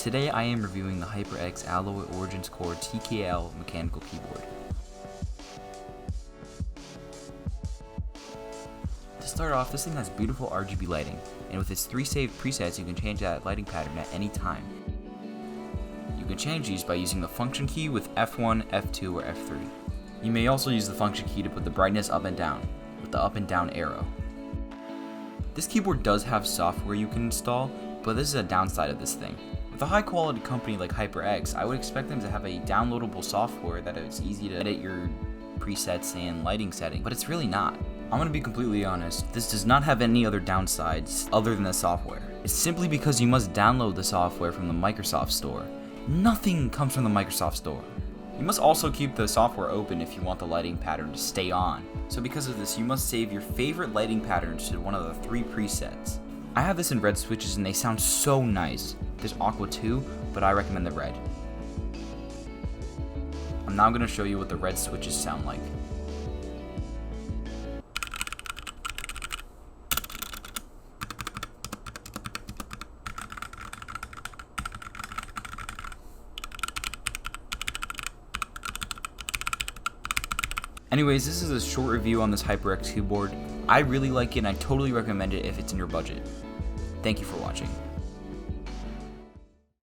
Today I am reviewing the HyperX Alloy Origins Core TKL mechanical keyboard. To start off, this thing has beautiful RGB lighting, and with its 3 saved presets you can change that lighting pattern at any time. You can change these by using the function key with F1, F2, or F3. You may also use the function key to put the brightness up and down, with the up and down arrow. This keyboard does have software you can install, but this is a downside of this thing. With a high quality company like HyperX, I would expect them to have a downloadable software that is easy to edit your presets and lighting settings, but it's really not. I'm gonna be completely honest, this does not have any other downsides other than the software. It's simply because you must download the software from the Microsoft Store. Nothing comes from the Microsoft Store. You must also keep the software open if you want the lighting pattern to stay on. So because of this, you must save your favorite lighting patterns to one of the 3 presets. I have this in red switches and they sound so nice. There's aqua too, but I recommend the red. I'm now going to show you what the red switches sound like. Anyways, this is a short review on this HyperX keyboard. I really like it and I totally recommend it if it's in your budget. Thank you for watching.